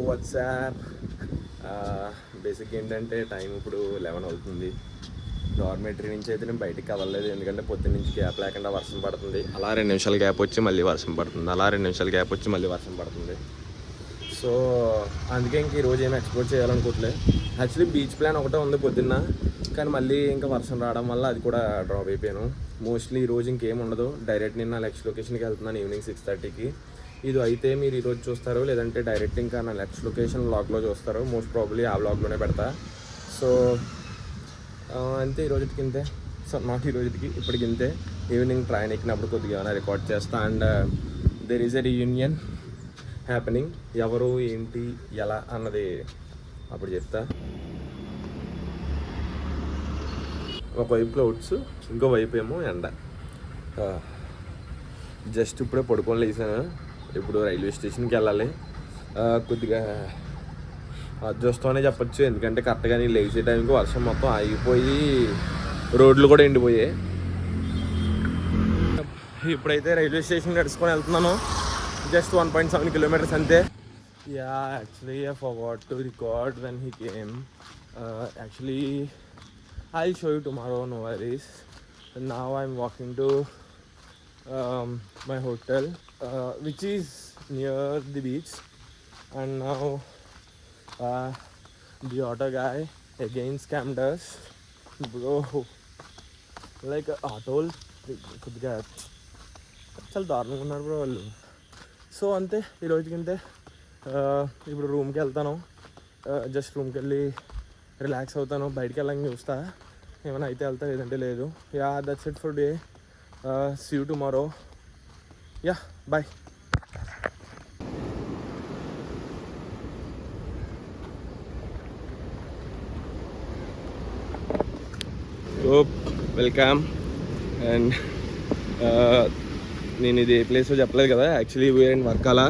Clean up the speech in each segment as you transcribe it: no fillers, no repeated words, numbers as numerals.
WhatsApp basic ఏంటంటే time ఇప్పుడు 11 అవుతుంది. డార్మెటరీ నుంచి అయితే నేను బయటికి కదలలేదు, ఎందుకంటే పొద్దున్న నుంచి గ్యాప్ లేకుండా వర్షం పడుతుంది. అలా 2 నిమిషాలు గ్యాప్ వచ్చి మళ్ళీ వర్షం పడుతుంది, అలా 2 నిమిషాలు గ్యాప్ వచ్చి మళ్ళీ వర్షం పడుతుంది. సో అందుకే ఇంక ఈరోజు ఏమి ఎక్స్ప్లోర్ చేయాలనుకోవట్లేదు. యాక్చువల్లీ బీచ్ ప్లాన్ ఒకటే ఉంది పొద్దున్న, కానీ మళ్ళీ ఇంకా వర్షం రావడం వల్ల అది కూడా డ్రాప్ అయిపోయాను. మోస్ట్లీ ఈరోజు ఇంకేం ఉండదు, డైరెక్ట్ నేను నా నెక్స్ట్ లొకేషన్కి వెళ్తున్నాను ఈవినింగ్ 6:30కి. ఇది అయితే మీరు ఈరోజు చూస్తారు, లేదంటే డైరెక్ట్ ఇంకా నా నెక్స్ట్ లొకేషన్ వ్లాగ్లో చూస్తారు. మోస్ట్ ప్రాబబ్లీ ఆ వ్లాగ్లోనే పెడతా. సో అంతే, ఈరోజుకి ఇంతే. సో నాట్ ఈరోజుకి, ఇప్పటికి ఇంతే. ఈవినింగ్ ట్రైన్ ఎక్కినప్పుడు కొద్దిగా ఏమైనా రికార్డ్ చేస్తా. And there is a reunion happening. ఎవరు ఏంటి ఎలా అన్నది అప్పుడు చెప్తా. ఒకవైపు క్లౌడ్స్, ఇంకో వైపు ఏమో ఎండ. జస్ట్ ఇప్పుడే పడుకొని లేసాను. ఇప్పుడు రైల్వే స్టేషన్కి వెళ్ళాలి. కొద్దిగా అదృష్టమనే చెప్పచ్చు, ఎందుకంటే కరెక్ట్గా నేను లేచే టైంకి వర్షం మొత్తం ఆగిపోయి రోడ్లు కూడా ఎండిపోయాయి. ఇప్పుడైతే రైల్వే స్టేషన్ నడుచుకొని వెళ్తున్నాను. జస్ట్ 1.7 kilometers అంతే. Yeah actually I forgot to record when he came. Actually I'll show you tomorrow, no worries. Now I'm walking to my hotel, which is near the beach. And now the auto guy again scammed us. Bro, like auto కొద్దిగా చాలా దారుణంగా ఉన్నారు bro వాళ్ళు. So అంతే, ఈరోజుకి అంతే. ఇప్పుడు రూమ్కి వెళ్తాను. జస్ట్ రూమ్కి వెళ్ళి రిలాక్స్ అవుతాను. బయటికి వెళ్ళాలని చూస్తా, ఏమైనా అయితే వెళ్తా, లేదంటే లేదు. Ya that's it for day. See you tomorrow. Ya bye. Welcome. And నేను ఇది ఏ ప్లేస్ చెప్పలేదు కదా. Actually we're in Varkala.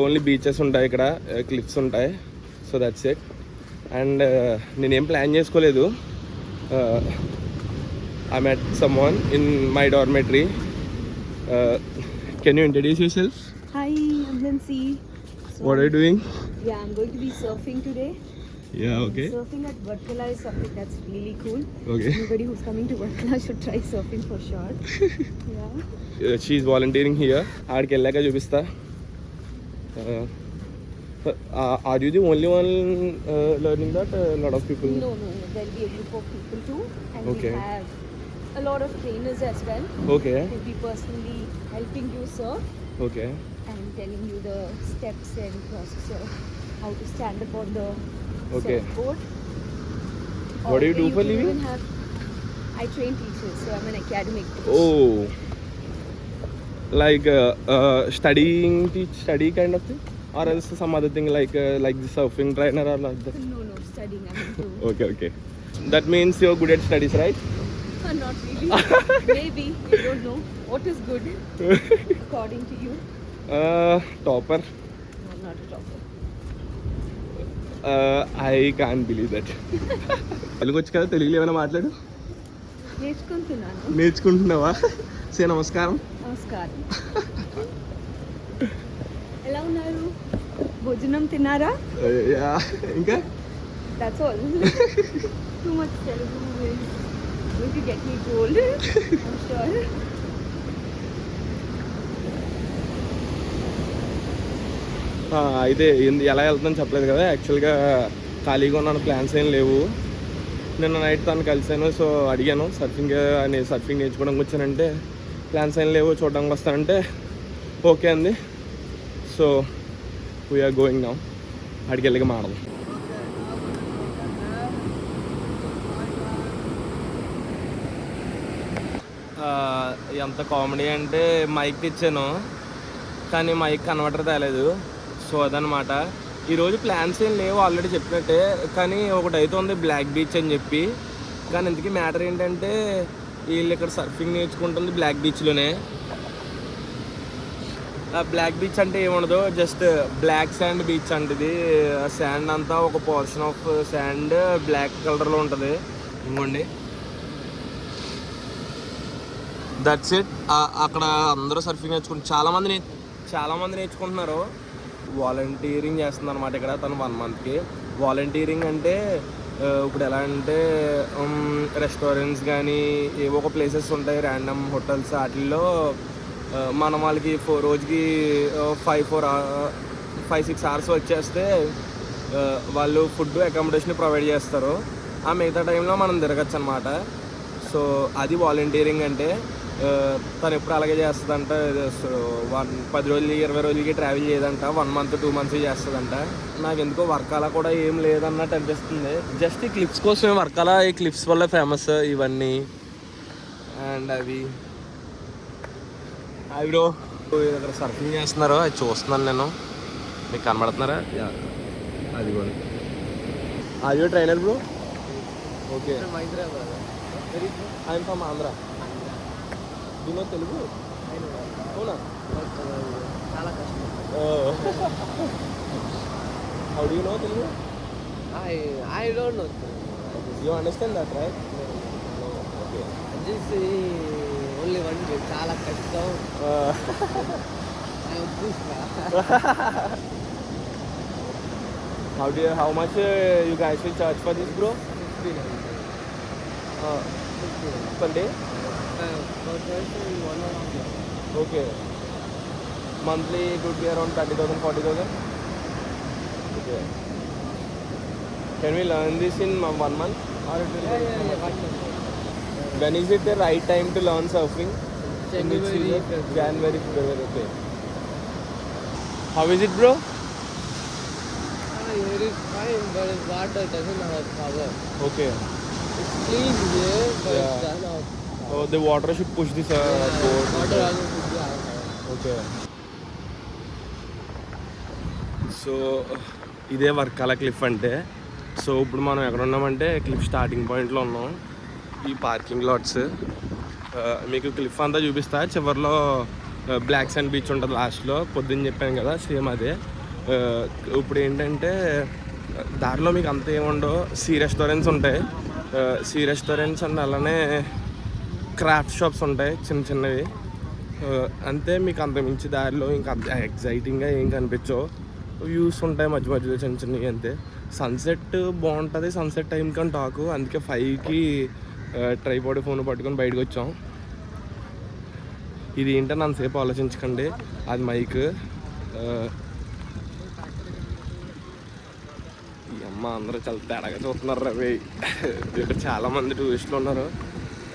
Only beaches ఉంటాయి ఇక్కడ, క్లిఫ్స్ ఉంటాయి. So that's it. అండ్ నేనేం ప్లాన్ చేసుకోలేదు. I met someone in my dormitory. Can you introduce yourself? Hi, I'm Nancy. So, what are you doing? yeah, I'm going to be surfing today. Ya okay. Surfing at Varkala is something that's really cool. Okay. Anybody who's coming to Varkala should try surfing for sure. Yeah. She is volunteering here. ఆడికి వెళ్ళాక చూపిస్తా. Are you the only one learning that? A lot of people? No. There'll be a group of people too, and Okay. we have a lot of trainers as well. Okay. Who'll be personally helping you surf Okay. and telling you the steps and process of how to stand up on the Okay. surfboard. What do you do for can living? even I train teachers, so I'm an academic coach. Oh. Like study kind of thing, or else some other thing like the surfing trainer or like that? No, studying. I'm into. Okay. That means you're good at studies, right? Not really. Maybe. You don't know. What is good according to you? Topper. No, not a topper. I can't believe that. Telugu వచ్చు కదా, తెలుగులో ఏమైనా మాట్లాడు. నేర్చుకుంటున్నావా? సే నమస్కారం. ఎలా ఉన్నారు? భోజనం తిన్నారా? ఇంకా That's all. Too much Telugu is going to get me cold. I'm sure. అయితే ఎలా వెళ్తుందని చెప్పలేదు కదా. యాక్చువల్గా ఖాళీగా ఉన్నాను, ప్లాన్స్ ఏం లేవు. నిన్న నైట్ తను కలిసాను. సో అడిగాను సర్ఫింగ్ నేర్చుకోవడానికి వచ్చానంటే, ప్లాన్స్ ఏం లేవు, చూడడానికి వస్తానంటే ఓకే అంది. So we're going now. అడిగి వెళ్ళి మాడదు. ఎంత కామెడీ అంటే మైక్ తెచ్చాను, కానీ మైక్ కన్వర్టర్ తేలేదు. సో అదనమాట. ఈరోజు ప్లాన్స్ ఏం లేవు, ఆల్రెడీ చెప్పినట్టే. కానీ ఒకటి అయితే ఉంది, బ్లాక్ బీచ్ అని చెప్పి. కానీ ఇంతకీ మ్యాటర్ ఏంటంటే, వీళ్ళు ఇక్కడ సర్ఫింగ్ నేర్చుకుంటుంది బ్లాక్ బీచ్లోనే. బ్లాక్ బీచ్ అంటే ఏముండదు, జస్ట్ బ్లాక్ శాండ్ బీచ్ అంటది. శాండ్ అంతా ఒక పోర్షన్ ఆఫ్ శాండ్ బ్లాక్ కలర్లో ఉంటుంది. ఇంకోండి, దట్స్ ఇట్. అక్కడ అందరూ సర్ఫింగ్ నేర్చుకుంటారు. చాలామంది నేర్చుకుంటున్నారు. వాలంటీరింగ్ చేస్తుంది అనమాట ఇక్కడ తను 1 monthకి. వాలంటీరింగ్ అంటే ఇప్పుడు ఎలా అంటే రెస్టారెంట్స్ కానీ ఏవో ఒక ప్లేసెస్ ఉంటాయి ర్యాండమ్ హోటల్స్ వాటిల్లో మనం వాళ్ళకి రోజుకి 5-6 hours వచ్చేస్తే వాళ్ళు ఫుడ్ అకామిడేషన్ ప్రొవైడ్ చేస్తారు. ఆ మిగతా టైంలో మనం తిరగచ్చు అనమాట. సో అది వాలంటీరింగ్ అంటే. తను ఎప్పుడు అలాగే చేస్తుందంట. 10 రోజులు 20 రోజులకి ట్రావెల్ చేయదంట. 1 month 2 months చేస్తుందంట. నాకు ఎందుకో వర్కాల కూడా ఏం లేదన్నట్టు అనిపిస్తుంది. జస్ట్ ఈ క్లిప్స్ కోసమే వర్కాల. ఈ క్లిప్స్ వల్ల ఫేమస్ ఇవన్నీ. అండ్ అవి బ్రో ఇక్కడ సర్ఫింగ్ చేస్తున్నారు, అది చూస్తున్నాను నేను. మీకు కనబడుతున్నారా? అది కూడా అది trainer bro. Okay, I'm from Andhra. దీనిలో తెలుగు అవునా? చాలా కష్టం. How do you know Telugu? I don't know. You understand that, right? Okay. Just only one day. చాలా కష్టం. How much you guys will charge for this, bro? 15. Per day? Per person 1.5 lakh. Okay. Monthly it would be around 30,000, 40,000? Okay. Can we learn this in 1 month? Or it will take so much? When is it the right time to learn surfing? January, January, February. Okay. How is it, bro? Here is fine, but the water doesn't have power. Okay. It's clean here, but Yeah. it doesn't have power. Oh, the water should push this boat. Water also should be have power. Okay. So ఇదే Varkala cliff అంటే. So ఇప్పుడు మనం ఎక్కడ ఉన్నామంటే cliff starting పాయింట్లో ఉన్నాం. ఈ parking LADS మీకు క్లిఫ్ అంతా చూపిస్తా. చివరిలో బ్లాక్ శాండ్ బీచ్ ఉంటుంది లాస్ట్లో. పొద్దున్న చెప్పాను కదా, సేమ్ అదే. ఇప్పుడు ఏంటంటే దారిలో మీకు అంత ఏముండో సీ రెస్టారెంట్స్ ఉంటాయి. సీ రెస్టారెంట్స్ అండ్ అలానే క్రాఫ్ట్ షాప్స్ ఉంటాయి చిన్న చిన్నవి. అంతే, మీకు అంత మించి దారిలో ఇంకా అంత ఎగ్జైటింగ్గా ఏం కనిపించవు. వ్యూస్ ఉంటాయి మధ్య మధ్యలో చిన్న చిన్నవి అంతే. సన్సెట్ బాగుంటుంది. సన్సెట్ టైం కానీ టాకు. అందుకే 5కి ట్రైపాడ్ ఫోన్ పట్టుకొని బయటకు వచ్చాం. ఇది ఏంటని అంతసేపు ఆలోచించకండి, అది మైక్. ఈ అమ్మ అందరూ చాలా తేడాగా చూస్తున్నారు రవి. ఇక్కడ చాలామంది టూరిస్టులు ఉన్నారు,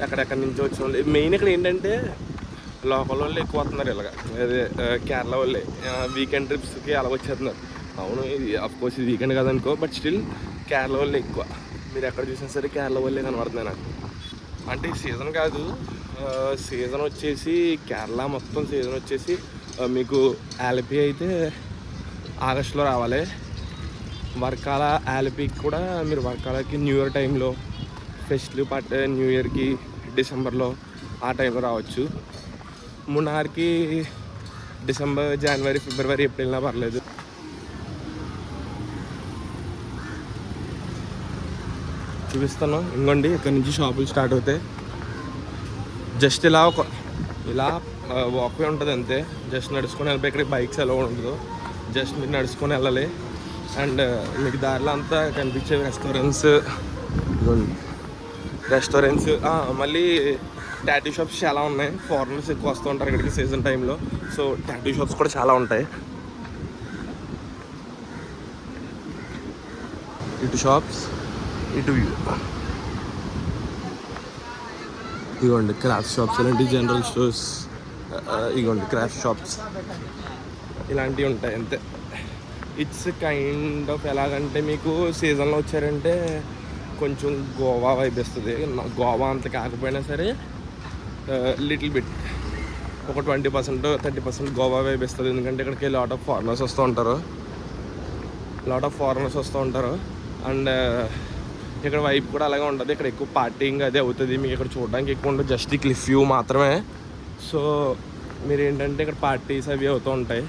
ఎక్కడెక్కడి నుంచి వచ్చిన వాళ్ళు. మెయిన్ ఇక్కడ ఏంటంటే లోకల్ వాళ్ళు ఎక్కువ వస్తున్నారు. ఇలాగ అదే కేరళ వాళ్ళే వీకెండ్ ట్రిప్స్కి అలా వచ్చేస్తున్నారు. అవును, ఇది అఫ్కోర్స్ ఇది వీకెండ్ కదనుకో, బట్ స్టిల్ కేరళ వాళ్ళే ఎక్కువ. మీరు ఎక్కడ చూసినా సరే కేరళ వాళ్ళే కనబడుతున్నాయి నాకు. అంటే ఈ సీజన్ కాదు, సీజన్ వచ్చేసి కేరళ మొత్తం సీజన్ వచ్చేసి మీకు ఆలపి అయితే ఆగస్టులో రావాలి. వర్కాల ఆలపికి కూడా మీరు వర్కాలకి న్యూ ఇయర్ టైంలో, ఫెస్టివ్ న్యూ ఇయర్కి డిసెంబర్లో ఆ టైంలో రావచ్చు. మున్నార్కి డిసెంబర్, జనవరి, ఫిబ్రవరి ఎప్పుడు వెళ్ళినా పర్లేదు. చూపిస్తాను ఇంకోండి. ఇక్కడ నుంచి షాపులు స్టార్ట్ అవుతాయి. జస్ట్ ఇలా వాక్వే ఉంటుంది అంతే. జస్ట్ నడుచుకొని వెళ్ళిపోయి. ఇక్కడికి బైక్స్ ఎలా ఉండదు, జస్ట్ మీరు నడుచుకొని వెళ్ళాలి. అండ్ మీకు దారిలో అంతా కనిపించే రెస్టారెంట్స్ మళ్ళీ టాటూ షాప్స్ చాలా ఉన్నాయి. ఫారినర్స్ ఎక్కువ వస్తూ ఉంటారు ఇక్కడికి సీజన్ టైంలో. సో టాటూ షాప్స్ కూడా చాలా ఉంటాయి. ఇటు షాప్స్, ఇటు వ్యూ. ఇదిగోండి క్రాఫ్ట్ షాప్స్, ఇలాంటి జనరల్ స్టోర్స్, ఇదిగోండి క్రాఫ్ట్ షాప్స్ ఇలాంటివి ఉంటాయి అంతే. ఇట్స్ కైండ్ ఆఫ్ ఎలాగంటే మీకు సీజన్లో వచ్చారంటే కొంచెం గోవా వైబ్ ఇస్తుంది. గోవా అంత కాకపోయినా సరే లిటిల్ బిట్ ఒక 20% 30% గోవా వైబ్ ఇస్తుంది. ఎందుకంటే ఇక్కడికి లాట్ ఆఫ్ ఫారినర్స్ వస్తూ ఉంటారు. అండ్ ఇక్కడ వైబ్ కూడా అలాగే ఉంటుంది. ఇక్కడ ఎక్కువ పార్టీయింగ్ అదే అవుతుంది. మీకు ఇక్కడ చూడడానికి ఎక్కువ ఉండదు, జస్ట్ ఈ క్లిఫ్ వ్యూ మాత్రమే. సో మీరు ఏంటంటే ఇక్కడ పార్టీస్ అవి అవుతూ ఉంటాయి.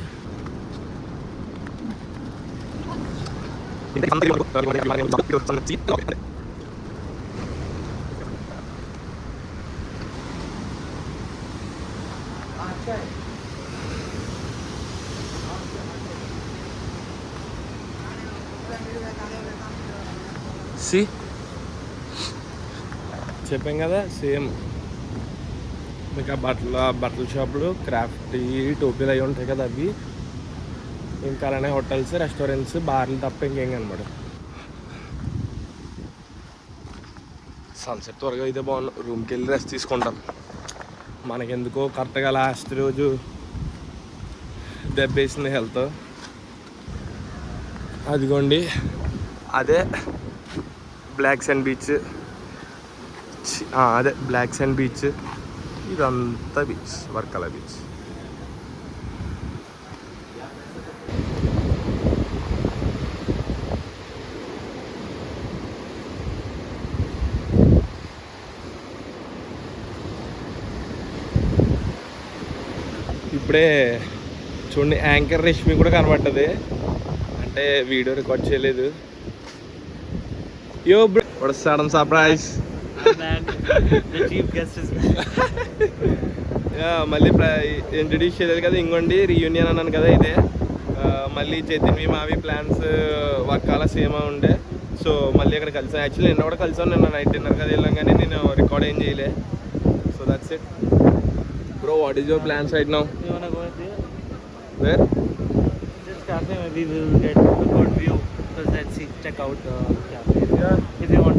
సి చెప్పాం కదా సేమ్ మీకు ఆ బట్టల షాపులు క్రాఫ్ట్ టోపీలు అవి ఉంటాయి కదా అవి ఇంకా అలానే హోటల్స్ రెస్టారెంట్స్ బార్లు తప్ప ఇంకేం కనమాట. సన్సెట్ త్వరగా అయితే బాగుంది. రూమ్కి వెళ్ళి రెస్ట్ తీసుకుంటాం. మనకెందుకో కరెక్ట్గా లాస్ట్ రోజు దెబ్బేసింది హెల్త్. అదిగోండి అదే బ్లాక్ శాండ్ బీచ్. అదే బ్లాక్ శాండ్ బీచ్. ఇదంతా బీచ్ వర్కల బీచ్. ఇప్పుడే చూడండి యాంకర్ రష్మి కూడా కనబడ్డది. అంటే వీడియో రికార్డ్ చేయలేదు. యో బ్రో సడన్ సర్ప్రైజ్. మళ్ళీ ఇంట్రడ్యూస్ చేయలేదు కదా. ఇంకోండి రీయూనియన్ అన్నాను కదా ఇదే. మళ్ళీ చైతన్వి మావి ప్లాన్స్ వర్కాల సేమ్ ఉండే. సో మళ్ళీ అక్కడ కలిసాను. యాక్చువల్లీ నిన్న కూడా కలిసాను. నిన్న నైట్ డిన్నర్ కదా వెళ్ళాం కానీ నేను రికార్డ్ ఏం చేయలే. So that's it bro. What is your plans right now? Where? This cafe maybe we'll get a good view. So let's see, check out the cafe. Yeah. If you want.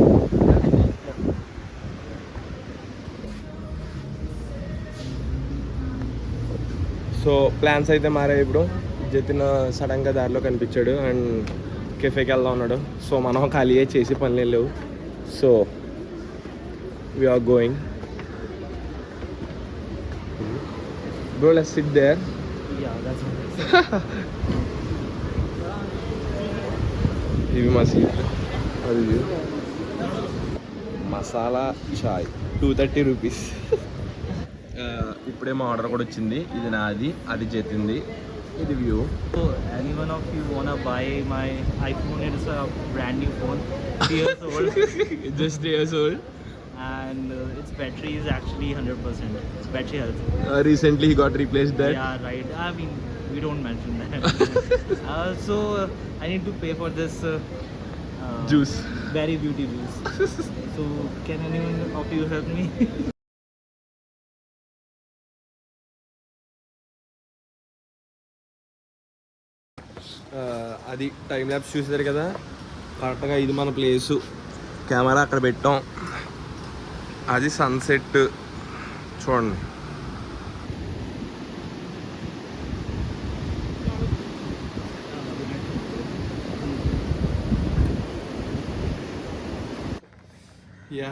So plans అయితే మారాయి ఇప్పుడు. జతిన్ సడన్గా దారిలో కనిపించాడు and కెఫేకి వెళ్దాం ఉన్నాడు. So మనం ఖాళీ చేసి పనులు లేవు. So we're going. Bro let's sit there. Yeah, that's nice. ఇవి మా సీట్లు. అది మసాలా చాయ్ 230 రూపీస్. ఇప్పుడే మా ఆర్డర్ కూడా వచ్చింది. ఇది నాది, అది జతింది, ఇది view. So, anyone of you wanna buy my iPhone? It is a brand new phone, 3 years old, Just 3 years old. and its battery is actually 100%. It's battery health. Recently he got replaced that. Yeah, right. I mean, we don't mention that. So, I need to pay for this Juice. berry beauty juice. So, can anyone of you help me? అది time labs చూసారు కదా. కరెక్ట్గా ఇది మన place. Camera అక్కడ పెట్టాం. అది sunset చూడండి. Ya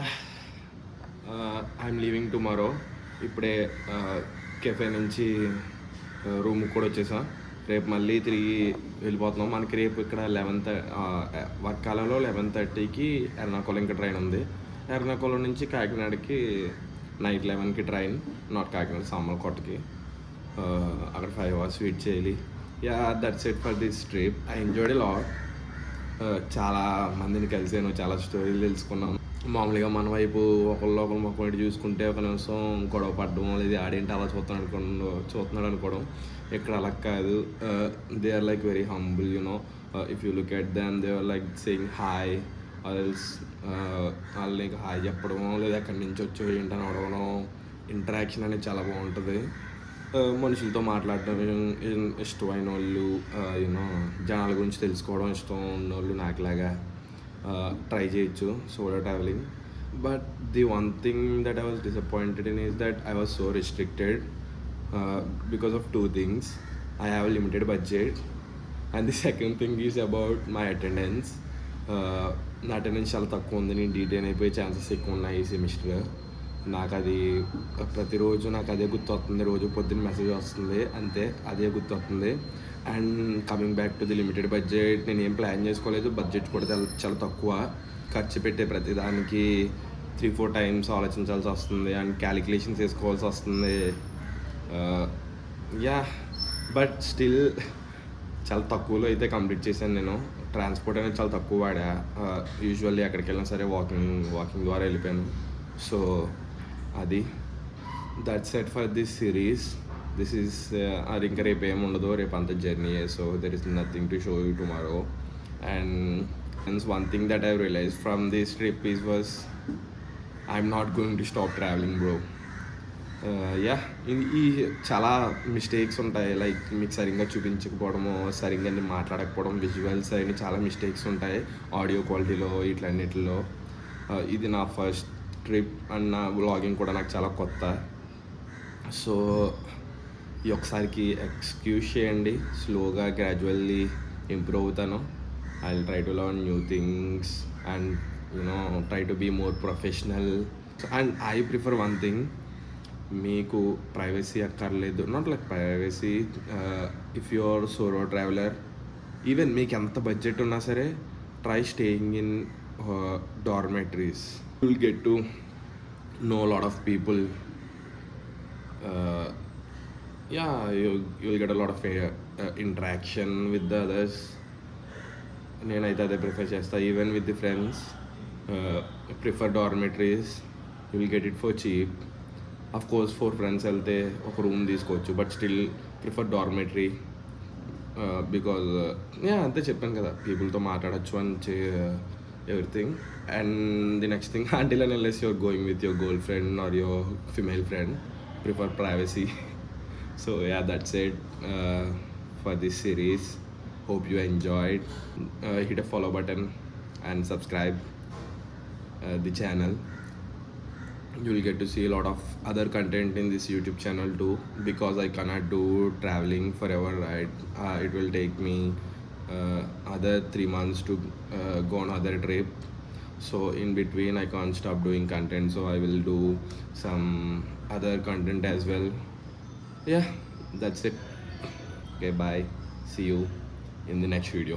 I'm leaving tomorrow. ఇప్పుడే కెఫే నుంచి రూమ్కి కూడా వచ్చేసాం. రేపు మళ్ళీ తిరిగి వెళ్ళిపోతున్నాం. మనకి రేపు ఇక్కడ 11 వర్కాలలో 11:30కి ఎర్నాకుళంకి ట్రైన్ ఉంది. ఎర్నాకుళం నుంచి కాకినాడకి నైట్ 11కి ట్రైన్. నాట్ కాకినాడ, సామర్లకోటకి. అక్కడ 5 hours వెయిట్ చేయాలి. Yeah that's it for this trip. I enjoyed a lot. చాలా మందిని కలిసాను, చాలా స్టోరీలు తెలుసుకున్నాను. మామూలుగా మన వైపు ఒకళ్ళు మొక్క చూసుకుంటే ఒక నిమిషం గొడవ పడడం, లేదా ఆడేంటి అలా చూస్తున్నాడు అనుకోవడం. ఇక్కడ అలా కాదు. They are like very humble, you know. If you look at them, they are like saying hi or else వాళ్ళు నీకు హాయ్ చెప్పడం, లేదా ఎక్కడి నుంచి వచ్చో ఏంటని అడగడం. ఇంటరాక్షన్ అనేది చాలా బాగుంటుంది. మనుషులతో మాట్లాడడం ఇష్టమైన వాళ్ళు, యూనో జనాల గురించి తెలుసుకోవడం ఇష్టం ఉన్న వాళ్ళు నాకులాగా ట్రై చేయొచ్చు solo travelling. But the one thing that I was disappointed in is that I was so restricted because of 2 things. I have a limited budget, and the second thing is about my attendance. నా attendance చాలా తక్కువ ఉంది. నేను detain అయిపోయే chances ఎక్కువ ఉన్నాయి ఈ semester. నాకు అది ప్రతిరోజు నాకు అదే గుర్తు వస్తుంది. రోజు పొద్దున్న మెసేజ్ వస్తుంది, అంతే అదే గుర్తు వస్తుంది. And coming back to the limited budget, నేను ఏం ప్లాన్ చేసుకోలేదు. బడ్జెట్ కూడా చాలా తక్కువ. ఖర్చు పెట్టే ప్రతిదానికి 3-4 times ఆలోచించాల్సి వస్తుంది అండ్ క్యాలిక్యులేషన్స్ వేసుకోవాల్సి వస్తుంది. యా బట్ స్టిల్ చాలా తక్కువలో అయితే కంప్లీట్ చేశాను నేను. ట్రాన్స్పోర్ట్ అనేది చాలా తక్కువ వాడా. యూజువల్లీ ఎక్కడికి వెళ్ళినా సరే వాకింగ్ ద్వారా వెళ్ళిపోయాను. సో అది that's at for this series. This is అది ఇంకా రేపు ఏమి ఉండదు. రేపు అంత journey. So there is nothing to show you tomorrow. And And one thing that I realized from this trip was I'm not going to stop traveling, bro. Yeah ఈ చాలా mistakes ఉంటాయి, లైక్ మీకు సరిగ్గా చూపించకపోవడము, సరిగ్గా మాట్లాడకపోవడం, విజువల్స్ అవన్నీ చాలా mistakes ఉంటాయి ఆడియో క్వాలిటీలో ఇట్లన్నిటిలో. ఇది నా ఫస్ట్ ట్రిప్ అండ్ నా వ్లాగింగ్ కూడా నాకు చాలా కొత్త. సో ఈ ఒకసారికి ఎక్స్క్యూజ్ చేయండి, స్లోగా గ్రాడ్యువల్లీ ఇంప్రూవ్ అవుతాను. I will try to learn new things and try to be more professional. And I prefer one thing, మీకు ప్రైవసీ అక్కర్లేదు, not like privacy. If you are solo traveller, even మీకు ఎంత budget ఉన్నా సరే, try staying in dormitories. You will get to know lot of people. you will get a lot of interaction with the others. నేనైతే అదే prefer చేస్తా. Even with the friends, prefer dormitories. You will get it for cheap. Of course 4 friends వెళ్తే ఒక room తీసుకోవచ్చు, but still prefer dormitory. Because అంతే చెప్పాను కదా, పీపుల్తో మాట్లాడచ్చు అని everything. And the next thing, until and unless you're going with your girlfriend or your female friend, prefer privacy. So yeah, that's it for this series. Hope you enjoyed. Hit a follow button and subscribe the channel. You will get to see a lot of other content in this YouTube channel too, because I cannot do traveling forever, right? It will take me other 3 months to go on other trip. So in between I can't stop doing content, so I will do some other content as well. Yeah, that's it. Okay, bye. See you in the next video.